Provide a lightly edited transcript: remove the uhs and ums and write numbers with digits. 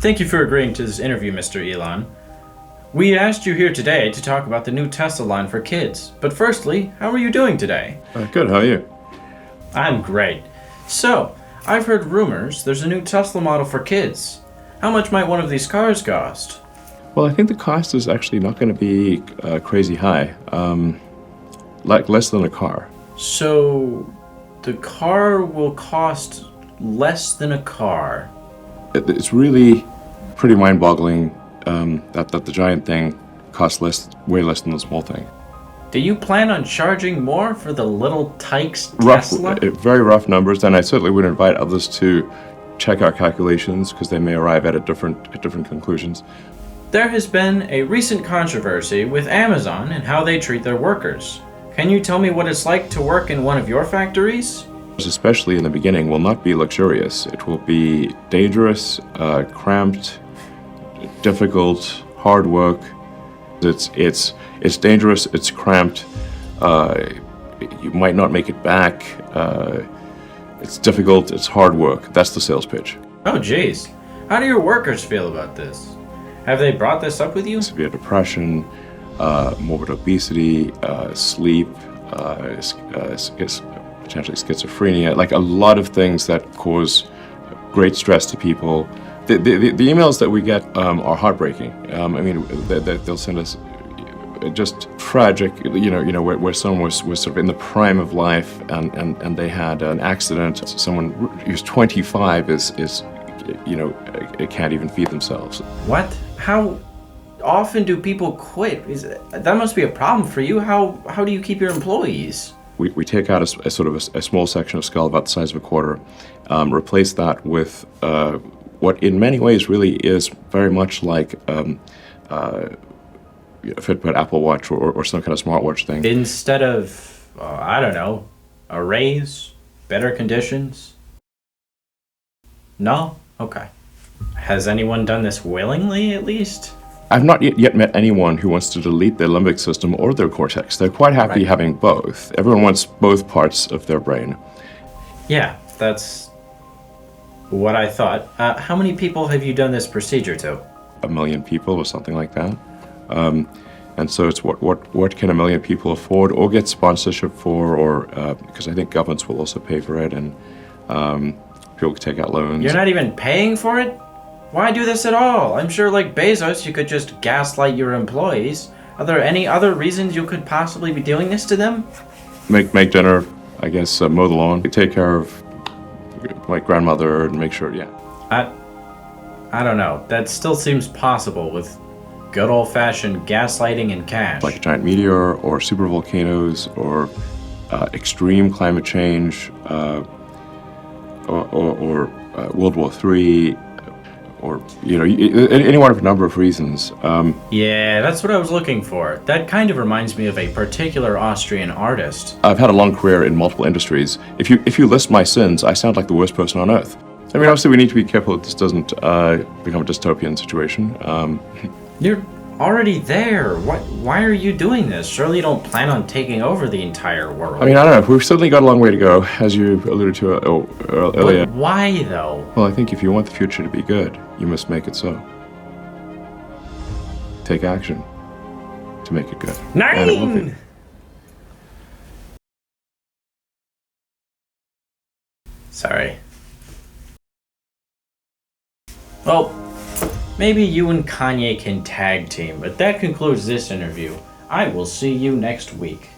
Thank you for agreeing to this interview, Mr. Elon. We asked you here today to talk about the new Tesla line for kids. But firstly, how are you doing today? Good, how are you? I'm great. So, I've heard rumors there's a new Tesla model for kids. How much might one of these cars cost? Well, I think the cost is actually not going to be crazy high, like less than a car. So, the car will cost less than a car. It's really pretty mind-boggling that the giant thing costs way less than the small thing. Do you plan on charging more for the little Tykes Tesla? Very rough numbers, and I certainly would invite others to check our calculations because they may arrive at different conclusions. There has been a recent controversy with Amazon and how they treat their workers. Can you tell me what it's like to work in one of your factories? Especially in the beginning, will not be luxurious. It will be dangerous, cramped, difficult, hard work. It's dangerous. It's cramped. You might not make it back. It's difficult. It's hard work. That's the sales pitch. Oh, geez. How do your workers feel about this? Have they brought this up with you? Severe depression, morbid obesity, sleep, potentially schizophrenia, like a lot of things that cause great stress to people. The emails that we get are heartbreaking. They'll send us just tragic, where someone was sort of in the prime of life and they had an accident. Someone who's 25 can't even feed themselves. What? How often do people quit? That must be a problem for you. How do you keep your employees? We take out a small section of skull about the size of a quarter, replace that with what in many ways really is very much like a Fitbit, Apple Watch, or some kind of smartwatch thing. Instead of, I don't know, a raise, better conditions? No? Okay. Has anyone done this willingly, at least? I've not yet met anyone who wants to delete their limbic system or their cortex. They're quite happy having both. Everyone wants both parts of their brain. Yeah, that's what I thought. How many people have you done this procedure to? 1 million people or something like that. And so it's what can 1 million people afford or get sponsorship for, or because I think governments will also pay for it, and people can take out loans. You're not even paying for it? Why do this at all? I'm sure like Bezos, you could just gaslight your employees. Are there any other reasons you could possibly be doing this to them? Make dinner, I guess, mow the lawn, take care of my grandmother, and make sure, yeah. I don't know. That still seems possible with good old-fashioned gaslighting and cash. Like a giant meteor, or supervolcanoes, or extreme climate change, or World War III, or any one of a number of reasons. Yeah, that's what I was looking for. That kind of reminds me of a particular Austrian artist. I've had a long career in multiple industries. If you list my sins, I sound like the worst person on earth. I mean, obviously we need to be careful that this doesn't become a dystopian situation. You're already there. Why are you doing this? Surely you don't plan on taking over the entire world. I mean, I don't know. We've certainly got a long way to go, as you alluded to earlier. But why, though? Well, I think if you want the future to be good, you must make it so. Take action to make it good. 9! And it will be. Sorry. Well, maybe you and Kanye can tag team, but that concludes this interview. I will see you next week.